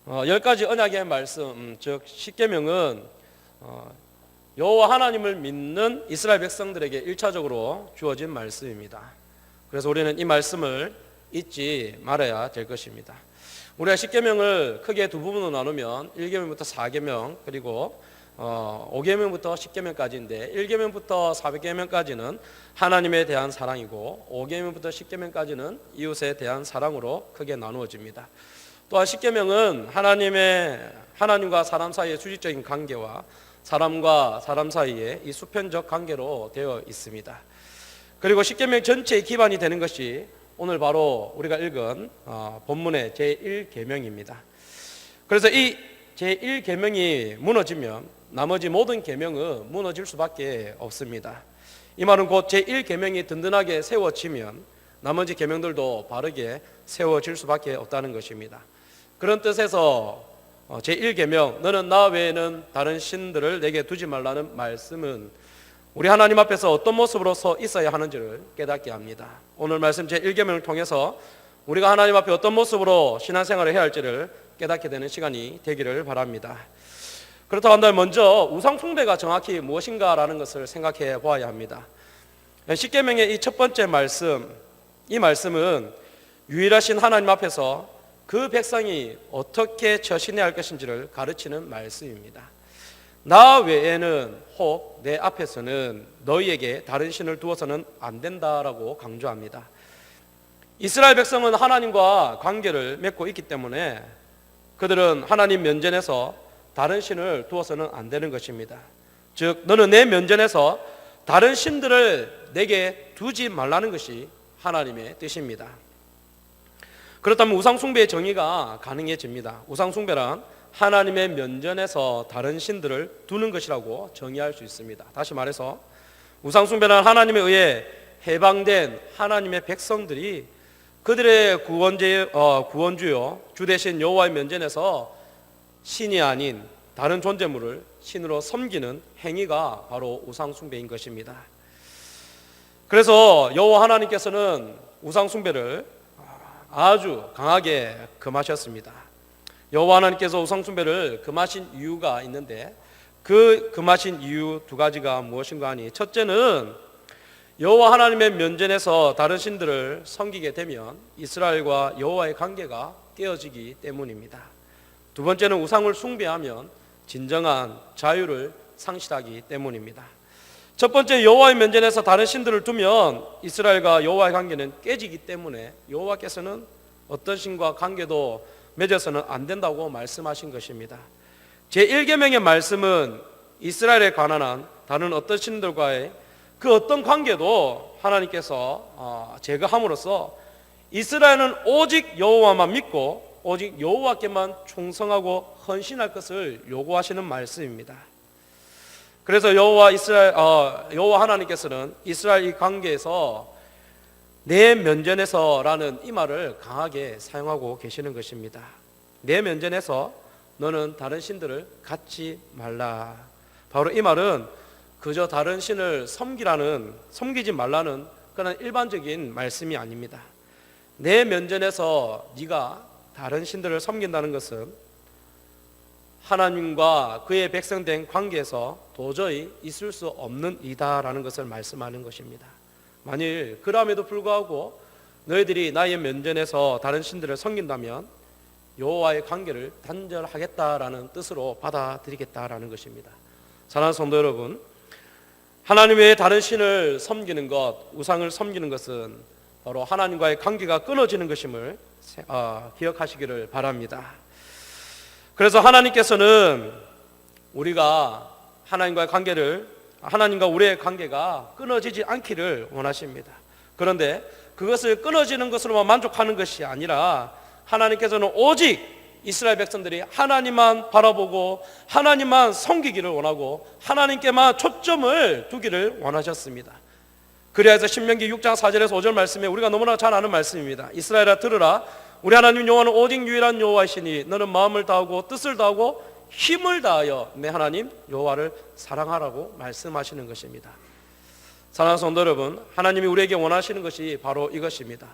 10가지 언약의 말씀, 즉 십계명은 여호와 하나님을 믿는 이스라엘 백성들에게 1차적으로 주어진 말씀입니다. 그래서 우리는 이 말씀을 잊지 말아야 될 것입니다. 우리가 십계명을 크게 두 부분으로 나누면 1계명부터 4계명 그리고 5계명부터 10계명까지인데 1계명부터 400계명까지는 하나님에 대한 사랑이고 5계명부터 10계명까지는 이웃에 대한 사랑으로 크게 나누어집니다. 또한 십계명은 하나님과 사람 사이의 수직적인 관계와 사람과 사람 사이의 이 수평적 관계로 되어 있습니다. 그리고 십계명 전체의 기반이 되는 것이 오늘 바로 우리가 읽은 본문의 제1계명입니다. 그래서 이 제1계명이 무너지면 나머지 모든 계명은 무너질 수밖에 없습니다. 이 말은 곧 제1계명이 든든하게 세워지면 나머지 계명들도 바르게 세워질 수밖에 없다는 것입니다. 그런 뜻에서 제1계명 너는 나 외에는 다른 신들을 내게 두지 말라는 말씀은 우리 하나님 앞에서 어떤 모습으로 서 있어야 하는지를 깨닫게 합니다. 오늘 말씀 제1계명을 통해서 우리가 하나님 앞에 어떤 모습으로 신앙생활을 해야 할지를 깨닫게 되는 시간이 되기를 바랍니다. 그렇다고 한다면 먼저 우상 숭배가 정확히 무엇인가라는 것을 생각해 보아야 합니다. 십계명의 이 첫 번째 말씀, 이 말씀은 유일하신 하나님 앞에서 그 백성이 어떻게 처신해야 할 것인지를 가르치는 말씀입니다. 나 외에는 혹 내 앞에서는 너희에게 다른 신을 두어서는 안 된다라고 강조합니다. 이스라엘 백성은 하나님과 관계를 맺고 있기 때문에 그들은 하나님 면전에서 다른 신을 두어서는 안 되는 것입니다. 즉 너는 내 면전에서 다른 신들을 내게 두지 말라는 것이 하나님의 뜻입니다. 그렇다면 우상숭배의 정의가 가능해집니다. 우상숭배란 하나님의 면전에서 다른 신들을 두는 것이라고 정의할 수 있습니다. 다시 말해서 우상숭배란 하나님에 의해 해방된 하나님의 백성들이 그들의 구원주요 주 대신 여호와의 면전에서 신이 아닌 다른 존재물을 신으로 섬기는 행위가 바로 우상숭배인 것입니다. 그래서 여호와 하나님께서는 우상숭배를 아주 강하게 금하셨습니다. 여호와 하나님께서 우상숭배를 금하신 이유가 있는데 그 금하신 이유 두 가지가 무엇인가 하니 첫째는 여호와 하나님의 면전에서 다른 신들을 섬기게 되면 이스라엘과 여호와의 관계가 깨어지기 때문입니다. 두 번째는 우상을 숭배하면 진정한 자유를 상실하기 때문입니다. 첫 번째 여호와의 면전에서 다른 신들을 두면 이스라엘과 여호와의 관계는 깨지기 때문에 여호와께서는 어떤 신과 관계도 맺어서는 안 된다고 말씀하신 것입니다. 제1계명의 말씀은 이스라엘에 관한 한 다른 어떤 신들과의 그 어떤 관계도 하나님께서 제거함으로써 이스라엘은 오직 여호와만 믿고 오직 여호와께만 충성하고 헌신할 것을 요구하시는 말씀입니다. 그래서 여호와 하나님께서는 이스라엘 이 관계에서 내 면전에서라는 이 말을 강하게 사용하고 계시는 것입니다. 내 면전에서 너는 다른 신들을 갖지 말라. 바로 이 말은 그저 다른 신을 섬기지 말라는 그런 일반적인 말씀이 아닙니다. 내 면전에서 네가 다른 신들을 섬긴다는 것은 하나님과 그의 백성된 관계에서 도저히 있을 수 없는 이다라는 것을 말씀하는 것입니다. 만일 그럼에도 불구하고 너희들이 나의 면전에서 다른 신들을 섬긴다면 여호와의 관계를 단절하겠다라는 뜻으로 받아들이겠다라는 것입니다. 사랑하는 성도 여러분, 하나님 외에 다른 신을 섬기는 것, 우상을 섬기는 것은 바로 하나님과의 관계가 끊어지는 것임을 기억하시기를 바랍니다. 그래서 하나님께서는 우리가 하나님과 우리의 관계가 끊어지지 않기를 원하십니다. 그런데 그것을 끊어지는 것으로만 만족하는 것이 아니라 하나님께서는 오직 이스라엘 백성들이 하나님만 바라보고 하나님만 섬기기를 원하고 하나님께만 초점을 두기를 원하셨습니다. 그래서 신명기 6장 4절에서 5절 말씀에 우리가 너무나 잘 아는 말씀입니다. 이스라엘아 들으라, 우리 하나님 여호와는 오직 유일한 여호와이시니 너는 마음을 다하고 뜻을 다하고 힘을 다하여 내 하나님 여호와를 사랑하라고 말씀하시는 것입니다. 사랑하는 성도 여러분, 하나님이 우리에게 원하시는 것이 바로 이것입니다.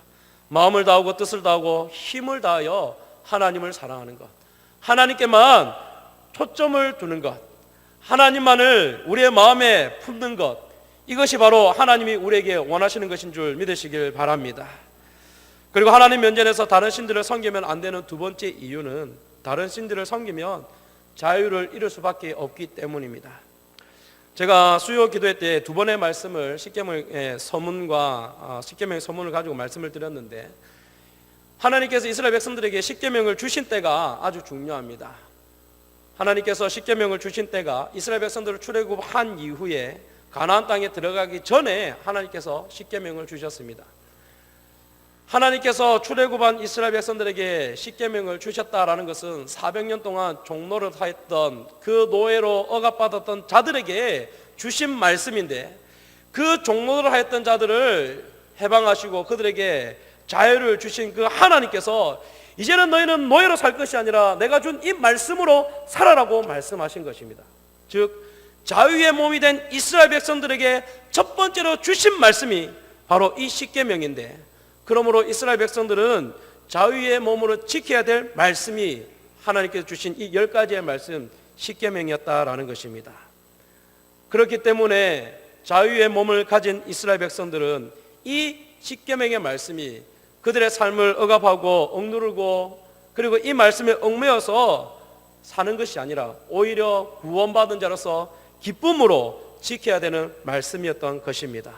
마음을 다하고 뜻을 다하고 힘을 다하여 하나님을 사랑하는 것. 하나님께만 초점을 두는 것, 하나님만을 우리의 마음에 품는 것, 이것이 바로 하나님이 우리에게 원하시는 것인 줄 믿으시길 바랍니다. 그리고 하나님 면전에서 다른 신들을 섬기면 안 되는 두 번째 이유는, 다른 신들을 섬기면 자유를 잃을 수밖에 없기 때문입니다. 제가 수요 기도회 때 두 번의 말씀을 십계명의 서문을 가지고 말씀을 드렸는데, 하나님께서 이스라엘 백성들에게 십계명을 주신 때가 아주 중요합니다. 하나님께서 십계명을 주신 때가 이스라엘 백성들을 출애굽한 이후에 가나안 땅에 들어가기 전에 하나님께서 십계명을 주셨습니다. 하나님께서 출애굽한 이스라엘 백성들에게 십계명을 주셨다라는 것은 400년 동안 종노릇하였던 그 노예로 억압받았던 자들에게 주신 말씀인데, 그 종노릇하였던 자들을 해방하시고 그들에게 자유를 주신 그 하나님께서 이제는 너희는 노예로 살 것이 아니라 내가 준 이 말씀으로 살아라고 말씀하신 것입니다. 즉 자유의 몸이 된 이스라엘 백성들에게 첫 번째로 주신 말씀이 바로 이 십계명인데, 그러므로 이스라엘 백성들은 자유의 몸으로 지켜야 될 말씀이 하나님께서 주신 이 10가지의 말씀 십계명이었다라는 것입니다. 그렇기 때문에 자유의 몸을 가진 이스라엘 백성들은 이 십계명의 말씀이 그들의 삶을 억압하고 억누르고, 그리고 이 말씀에 얽매여서 사는 것이 아니라 오히려 구원받은 자로서 기쁨으로 지켜야 되는 말씀이었던 것입니다.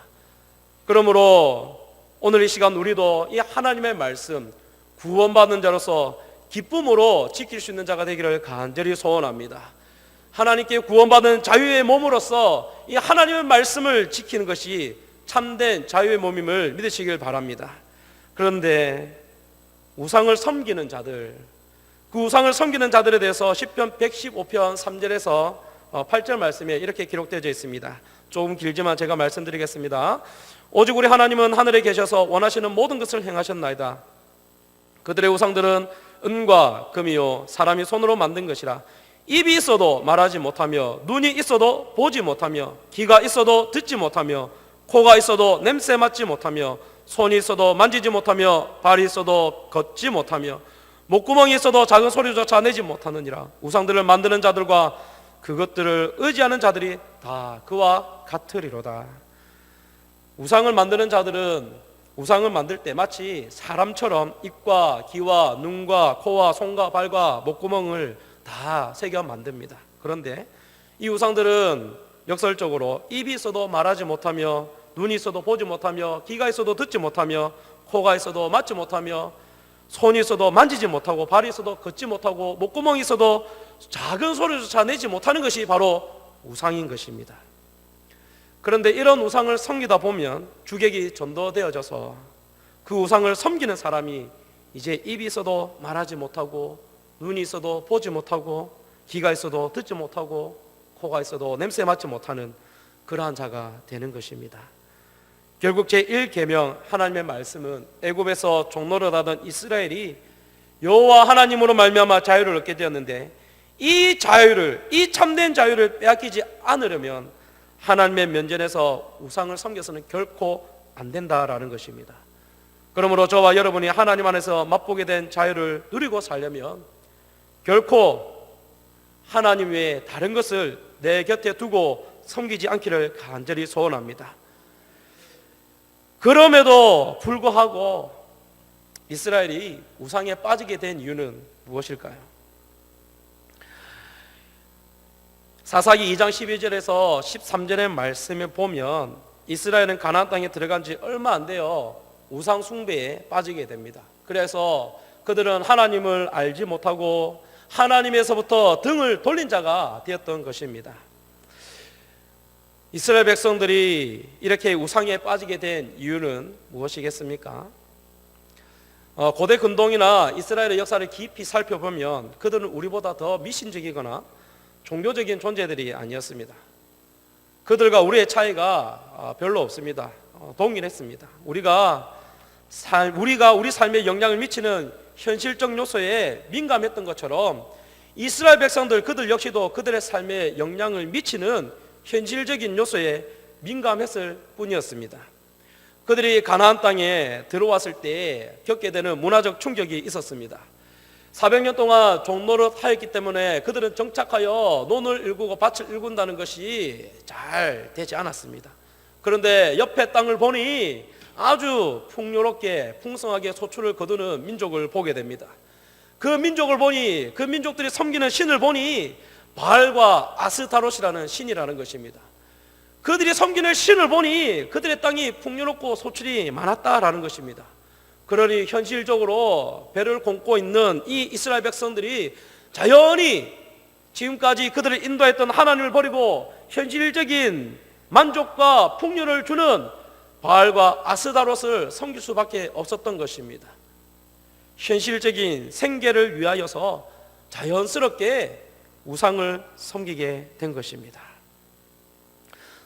그러므로 오늘 이 시간 우리도 이 하나님의 말씀, 구원받은 자로서 기쁨으로 지킬 수 있는 자가 되기를 간절히 소원합니다. 하나님께 구원받은 자유의 몸으로서 이 하나님의 말씀을 지키는 것이 참된 자유의 몸임을 믿으시길 바랍니다. 그런데 우상을 섬기는 자들, 그 우상을 섬기는 자들에 대해서 시편 115편 3절에서 8절 말씀에 이렇게 기록되어 있습니다. 조금 길지만 제가 말씀드리겠습니다. 오직 우리 하나님은 하늘에 계셔서 원하시는 모든 것을 행하셨나이다. 그들의 우상들은 은과 금이요 사람이 손으로 만든 것이라. 입이 있어도 말하지 못하며, 눈이 있어도 보지 못하며, 귀가 있어도 듣지 못하며, 코가 있어도 냄새 맡지 못하며, 손이 있어도 만지지 못하며, 발이 있어도 걷지 못하며, 목구멍이 있어도 작은 소리조차 내지 못하느니라. 우상들을 만드는 자들과 그것들을 의지하는 자들이 다 그와 같으리로다. 우상을 만드는 자들은 우상을 만들 때 마치 사람처럼 입과 귀와 눈과 코와 손과 발과 목구멍을 다 새겨 만듭니다. 그런데 이 우상들은 역설적으로 입이 있어도 말하지 못하며, 눈이 있어도 보지 못하며, 귀가 있어도 듣지 못하며, 코가 있어도 맡지 못하며, 손이 있어도 만지지 못하고, 발이 있어도 걷지 못하고, 목구멍이 있어도 작은 소리조차 내지 못하는 것이 바로 우상인 것입니다. 그런데 이런 우상을 섬기다 보면 주객이 전도되어져서 그 우상을 섬기는 사람이 이제 입이 있어도 말하지 못하고, 눈이 있어도 보지 못하고, 귀가 있어도 듣지 못하고, 코가 있어도 냄새 맡지 못하는 그러한 자가 되는 것입니다. 결국 제1계명 하나님의 말씀은 애굽에서 종노릇하던 이스라엘이 여호와 하나님으로 말미암아 자유를 얻게 되었는데, 이 자유를, 이 참된 자유를 빼앗기지 않으려면 하나님의 면전에서 우상을 섬겨서는 결코 안 된다라는 것입니다. 그러므로 저와 여러분이 하나님 안에서 맛보게 된 자유를 누리고 살려면 결코 하나님 외에 다른 것을 내 곁에 두고 섬기지 않기를 간절히 소원합니다. 그럼에도 불구하고 이스라엘이 우상에 빠지게 된 이유는 무엇일까요? 사사기 2장 12절에서 13절의 말씀을 보면 이스라엘은 가나안 땅에 들어간 지 얼마 안 돼요. 우상 숭배에 빠지게 됩니다. 그래서 그들은 하나님을 알지 못하고 하나님에서부터 등을 돌린 자가 되었던 것입니다. 이스라엘 백성들이 이렇게 우상에 빠지게 된 이유는 무엇이겠습니까? 고대 근동이나 이스라엘의 역사를 깊이 살펴보면 그들은 우리보다 더 미신적이거나 종교적인 존재들이 아니었습니다. 그들과 우리의 차이가 별로 없습니다. 동일했습니다. 우리가 우리 삶에 영향을 미치는 현실적 요소에 민감했던 것처럼 이스라엘 백성들, 그들 역시도 그들의 삶에 영향을 미치는 현실적인 요소에 민감했을 뿐이었습니다. 그들이 가나안 땅에 들어왔을 때 겪게 되는 문화적 충격이 있었습니다. 400년 동안 종노릇 하였기 때문에 그들은 정착하여 논을 일구고 밭을 일군다는 것이 잘 되지 않았습니다. 그런데 옆에 땅을 보니 아주 풍요롭게 풍성하게 소출을 거두는 민족을 보게 됩니다. 그 민족을 보니, 그 민족들이 섬기는 신을 보니 바알과 아스타롯이라는 신이라는 것입니다. 그들이 섬기는 신을 보니 그들의 땅이 풍요롭고 소출이 많았다라는 것입니다. 그러니 현실적으로 배를 곪고 있는 이 이스라엘 백성들이 자연히 지금까지 그들을 인도했던 하나님을 버리고 현실적인 만족과 풍요를 주는 바알과 아스타롯을 섬길 수밖에 없었던 것입니다. 현실적인 생계를 위하여서 자연스럽게 우상을 섬기게 된 것입니다.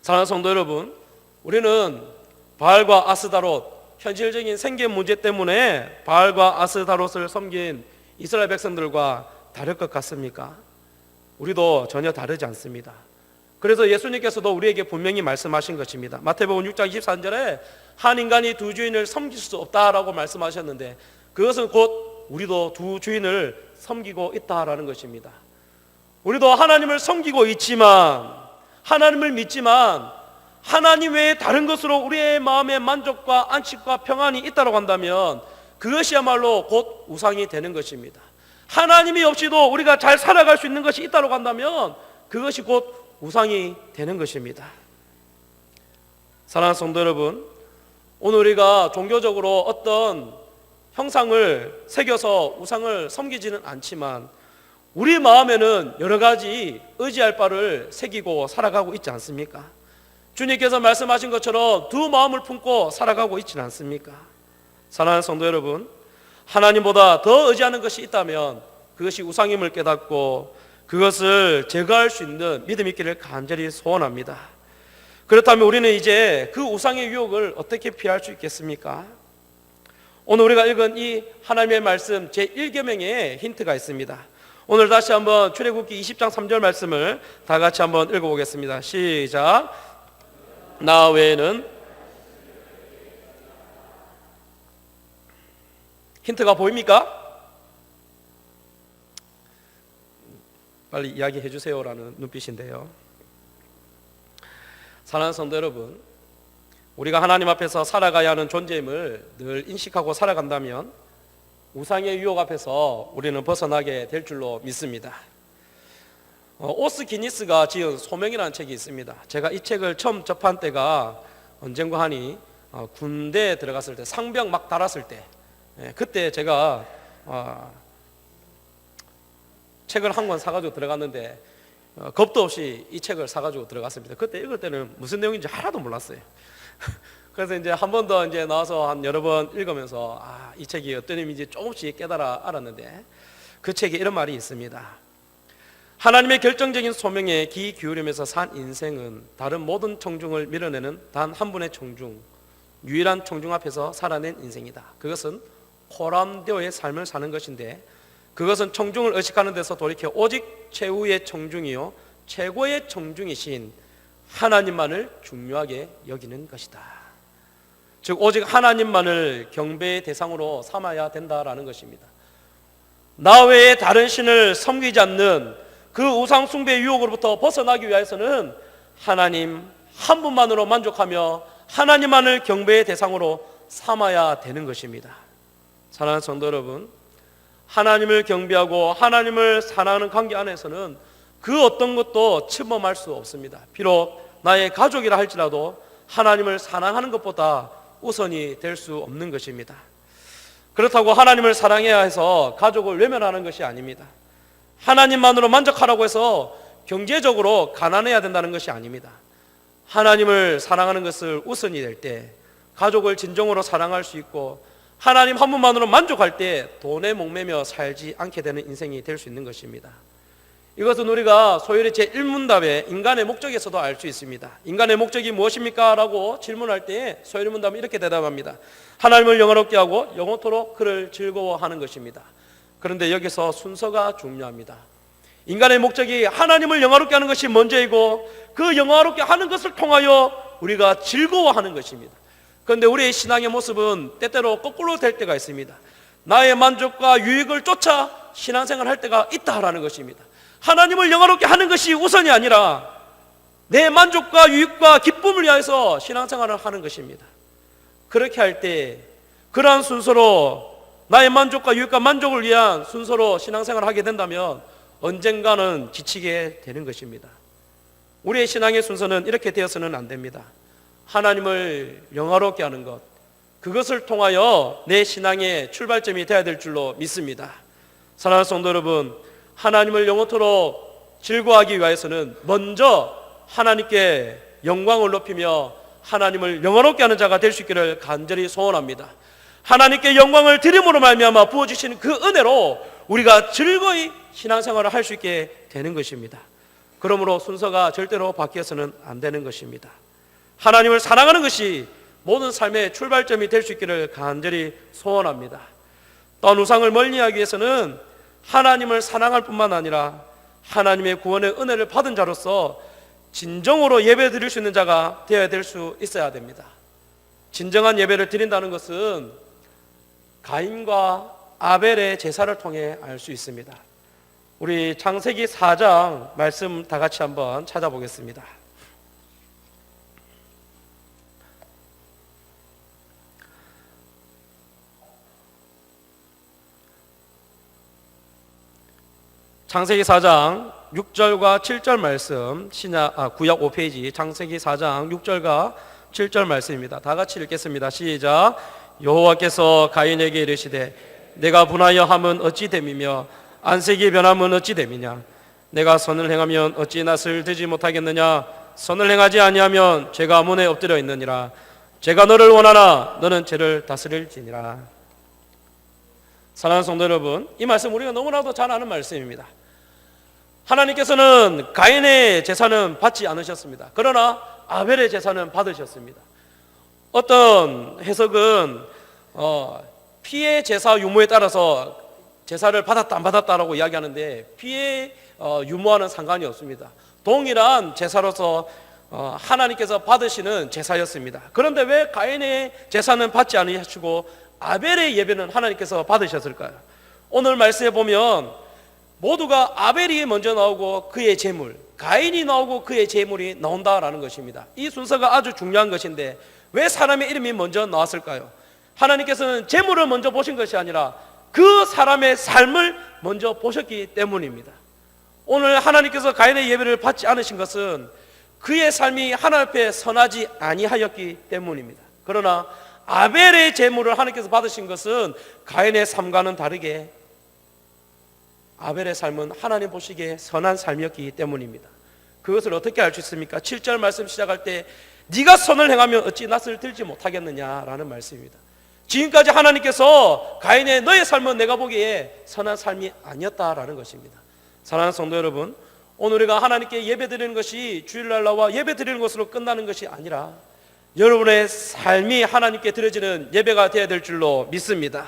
사랑하는 성도 여러분, 우리는 바알과 아스타롯, 현실적인 생계 문제 때문에 바알과 아스타롯을 섬긴 이스라엘 백성들과 다를 것 같습니까? 우리도 전혀 다르지 않습니다. 그래서 예수님께서도 우리에게 분명히 말씀하신 것입니다. 마태복음 6장 23절에 한 인간이 두 주인을 섬길 수 없다라고 말씀하셨는데, 그것은 곧 우리도 두 주인을 섬기고 있다라는 것입니다. 우리도 하나님을 섬기고 있지만, 하나님을 믿지만 하나님 외에 다른 것으로 우리의 마음의 만족과 안식과 평안이 있다고 한다면 그것이야말로 곧 우상이 되는 것입니다. 하나님이 없이도 우리가 잘 살아갈 수 있는 것이 있다고 한다면 그것이 곧 우상이 되는 것입니다. 사랑하는 성도 여러분, 오늘 우리가 종교적으로 어떤 형상을 새겨서 우상을 섬기지는 않지만 우리 마음에는 여러 가지 의지할 바를 새기고 살아가고 있지 않습니까? 주님께서 말씀하신 것처럼 두 마음을 품고 살아가고 있지는 않습니까? 사랑하는 성도 여러분, 하나님보다 더 의지하는 것이 있다면 그것이 우상임을 깨닫고 그것을 제거할 수 있는 믿음 있기를 간절히 소원합니다. 그렇다면 우리는 이제 그 우상의 유혹을 어떻게 피할 수 있겠습니까? 오늘 우리가 읽은 이 하나님의 말씀 제1계명에 힌트가 있습니다. 오늘 다시 한번 출애굽기 20장 3절 말씀을 다 같이 한번 읽어보겠습니다. 시작. 나 외에는, 힌트가 보입니까? 빨리 이야기해 주세요라는 눈빛인데요. 사랑하는 성도 여러분, 우리가 하나님 앞에서 살아가야 하는 존재임을 늘 인식하고 살아간다면 우상의 유혹 앞에서 우리는 벗어나게 될 줄로 믿습니다. 오스 기니스가 지은 소명이라는 책이 있습니다. 제가 이 책을 처음 접한 때가 언젠가 하니 군대에 들어갔을 때, 상병 막 달았을 때, 그때 제가 책을 한 권 사가지고 들어갔는데 겁도 없이 이 책을 사가지고 들어갔습니다. 그때 읽을 때는 무슨 내용인지 하나도 몰랐어요. 그래서 이제 한 번 더 이제 나와서 한 여러 번 읽으면서 이 책이 어떤 의미인지 조금씩 깨달아 알았는데, 그 책에 이런 말이 있습니다. 하나님의 결정적인 소명에 귀 기울이면서 산 인생은 다른 모든 청중을 밀어내는 단 한 분의 청중, 유일한 청중 앞에서 살아낸 인생이다. 그것은 포람되어의 삶을 사는 것인데, 그것은 청중을 의식하는 데서 돌이켜 오직 최후의 청중이요 최고의 청중이신 하나님만을 중요하게 여기는 것이다. 즉 오직 하나님만을 경배의 대상으로 삼아야 된다라는 것입니다. 나 외에 다른 신을 섬기지 않는 그 우상 숭배의 유혹으로부터 벗어나기 위해서는 하나님 한 분만으로 만족하며 하나님만을 경배의 대상으로 삼아야 되는 것입니다. 사랑하는 성도 여러분, 하나님을 경배하고 하나님을 사랑하는 관계 안에서는 그 어떤 것도 침범할 수 없습니다. 비록 나의 가족이라 할지라도 하나님을 사랑하는 것보다 우선이 될 수 없는 것입니다. 그렇다고 하나님을 사랑해야 해서 가족을 외면하는 것이 아닙니다. 하나님만으로 만족하라고 해서 경제적으로 가난해야 된다는 것이 아닙니다. 하나님을 사랑하는 것을 우선이 될 때 가족을 진정으로 사랑할 수 있고, 하나님 한 분만으로 만족할 때 돈에 목매며 살지 않게 되는 인생이 될 수 있는 것입니다. 이것은 우리가 소요리 제1문답의 인간의 목적에서도 알 수 있습니다. 인간의 목적이 무엇입니까? 라고 질문할 때 소요리 문답은 이렇게 대답합니다. 하나님을 영화롭게 하고 영원토록 그를 즐거워하는 것입니다. 그런데 여기서 순서가 중요합니다. 인간의 목적이 하나님을 영화롭게 하는 것이 먼저이고, 그 영화롭게 하는 것을 통하여 우리가 즐거워하는 것입니다. 그런데 우리의 신앙의 모습은 때때로 거꾸로 될 때가 있습니다. 나의 만족과 유익을 쫓아 신앙생활을 할 때가 있다라는 것입니다. 하나님을 영화롭게 하는 것이 우선이 아니라 내 만족과 유익과 기쁨을 위해서 신앙생활을 하는 것입니다. 그렇게 할 때 그러한 순서로 나의 만족과 유익과 만족을 위한 순서로 신앙생활을 하게 된다면 언젠가는 지치게 되는 것입니다. 우리의 신앙의 순서는 이렇게 되어서는 안 됩니다. 하나님을 영화롭게 하는 것, 그것을 통하여 내 신앙의 출발점이 되어야 될 줄로 믿습니다. 사랑하는 성도 여러분, 하나님을 영원토록 즐거워하기 위해서는 먼저 하나님께 영광을 높이며 하나님을 영화롭게 하는 자가 될 수 있기를 간절히 소원합니다. 하나님께 영광을 드림으로 말미암아 부어주시는 그 은혜로 우리가 즐거이 신앙생활을 할 수 있게 되는 것입니다. 그러므로 순서가 절대로 바뀌어서는 안 되는 것입니다. 하나님을 사랑하는 것이 모든 삶의 출발점이 될 수 있기를 간절히 소원합니다. 또한 우상을 멀리하기 위해서는 하나님을 사랑할 뿐만 아니라 하나님의 구원의 은혜를 받은 자로서 진정으로 예배 드릴 수 있는 자가 되어야 될 수 있어야 됩니다. 진정한 예배를 드린다는 것은 가인과 아벨의 제사를 통해 알 수 있습니다. 우리 창세기 4장 말씀 다 같이 한번 찾아보겠습니다. 창세기 4장 6절과 7절 말씀, 구약 5페이지 창세기 4장 6절과 7절 말씀입니다. 다 같이 읽겠습니다. 시작. 여호와께서 가인에게 이르시되 내가 분하여 함은 어찌 됨이며 안색이 변함은 어찌 됨이냐. 내가 선을 행하면 어찌 낯을 들지 못하겠느냐. 선을 행하지 아니하면 죄가 문에 엎드려 있느니라. 죄가 너를 원하나 너는 죄를 다스릴지니라. 사랑하는 성도 여러분, 이 말씀 우리가 너무나도 잘 아는 말씀입니다. 하나님께서는 가인의 제사는 받지 않으셨습니다. 그러나 아벨의 제사는 받으셨습니다. 어떤 해석은 피의 제사 유무에 따라서 제사를 받았다 안 받았다라고 이야기하는데 피의 유무와는 상관이 없습니다. 동일한 제사로서 하나님께서 받으시는 제사였습니다. 그런데 왜 가인의 제사는 받지 않으시고 아벨의 예배는 하나님께서 받으셨을까요? 오늘 말씀에 보면 모두가 아벨이 먼저 나오고 그의 제물, 가인이 나오고 그의 제물이 나온다라는 것입니다. 이 순서가 아주 중요한 것인데 왜 사람의 이름이 먼저 나왔을까요? 하나님께서는 제물을 먼저 보신 것이 아니라 그 사람의 삶을 먼저 보셨기 때문입니다. 오늘 하나님께서 가인의 예배를 받지 않으신 것은 그의 삶이 하나님 앞에 선하지 아니하였기 때문입니다. 그러나 아벨의 제물을 하나님께서 받으신 것은 가인의 삶과는 다르게 아벨의 삶은 하나님 보시기에 선한 삶이었기 때문입니다. 그것을 어떻게 알 수 있습니까? 7절 말씀 시작할 때 네가 선을 행하면 어찌 낯을 들지 못하겠느냐라는 말씀입니다. 지금까지 하나님께서 가인의 너의 삶은 내가 보기에 선한 삶이 아니었다라는 것입니다. 사랑하는 성도 여러분, 오늘 우리가 하나님께 예배드리는 것이 주일날 나와 예배드리는 것으로 끝나는 것이 아니라 여러분의 삶이 하나님께 드려지는 예배가 되어야 될 줄로 믿습니다.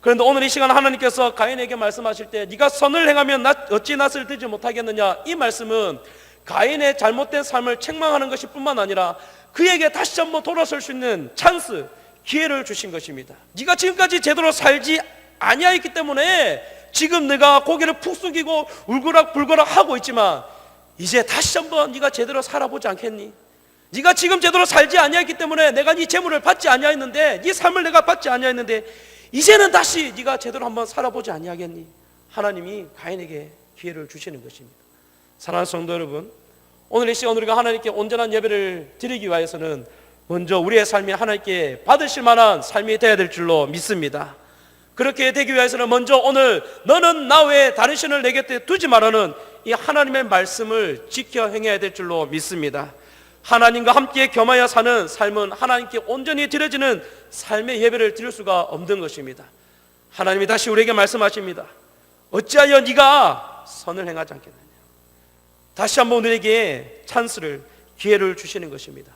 그런데 오늘 이 시간 하나님께서 가인에게 말씀하실 때 네가 선을 행하면 어찌 낯을 들지 못하겠느냐, 이 말씀은 가인의 잘못된 삶을 책망하는 것이 뿐만 아니라 그에게 다시 한번 돌아설 수 있는 찬스, 기회를 주신 것입니다. 네가 지금까지 제대로 살지 아니하였기 때문에 지금 네가 고개를 푹 숙이고 울거락불거락 하고 있지만 이제 다시 한번 네가 제대로 살아보지 않겠니? 네가 지금 제대로 살지 아니하였기 때문에 내가 네 재물을 받지 아니하였는데, 네 삶을 내가 받지 아니하였는데 이제는 다시 네가 제대로 한번 살아보지 아니하겠니? 하나님이 가인에게 기회를 주시는 것입니다. 사랑하는 성도 여러분, 오늘 이 시간 우리가 하나님께 온전한 예배를 드리기 위해서는 먼저 우리의 삶이 하나님께 받으실 만한 삶이 되어야 될 줄로 믿습니다. 그렇게 되기 위해서는 먼저 오늘 너는 나 외에 다른 신을 내 곁에 두지 말라는 이 하나님의 말씀을 지켜 행해야 될 줄로 믿습니다. 하나님과 함께 겸하여 사는 삶은 하나님께 온전히 드려지는 삶의 예배를 드릴 수가 없는 것입니다. 하나님이 다시 우리에게 말씀하십니다. 어찌하여 네가 선을 행하지 않겠느냐. 다시 한번 우리에게 찬스를, 기회를 주시는 것입니다.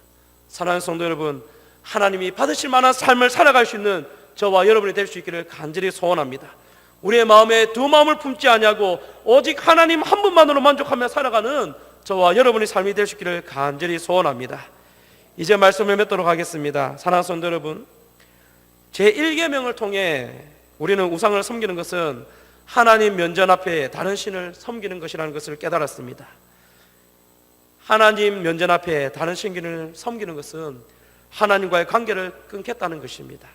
사랑하는 성도 여러분, 하나님이 받으실 만한 삶을 살아갈 수 있는 저와 여러분이 될 수 있기를 간절히 소원합니다. 우리의 마음에 두 마음을 품지 아니하고 오직 하나님 한 분만으로 만족하며 살아가는 저와 여러분의 삶이 될 수 있기를 간절히 소원합니다. 이제 말씀을 맺도록 하겠습니다. 사랑하는 성도 여러분, 제1계명을 통해 우리는 우상을 섬기는 것은 하나님 면전 앞에 다른 신을 섬기는 것이라는 것을 깨달았습니다. 하나님 면전 앞에 다른 신을 섬기는 것은 하나님과의 관계를 끊겠다는 것입니다.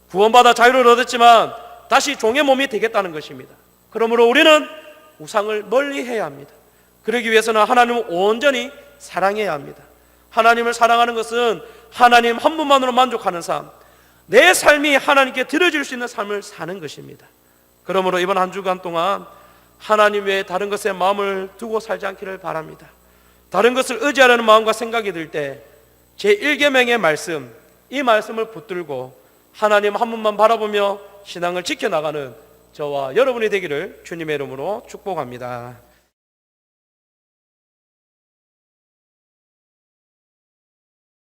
구원받아 자유를 얻었지만 다시 종의 몸이 되겠다는 것입니다. 그러므로 우리는 우상을 멀리해야 합니다. 그러기 위해서는 하나님을 온전히 사랑해야 합니다. 하나님을 사랑하는 것은 하나님 한 분만으로 만족하는 삶, 내 삶이 하나님께 드려질 수 있는 삶을 사는 것입니다. 그러므로 이번 한 주간 동안 하나님 외에 다른 것에 마음을 두고 살지 않기를 바랍니다. 다른 것을 의지하려는 마음과 생각이 들 때 제1계명의 말씀, 이 말씀을 붙들고 하나님 한 분만 바라보며 신앙을 지켜나가는 저와 여러분이 되기를 주님의 이름으로 축복합니다.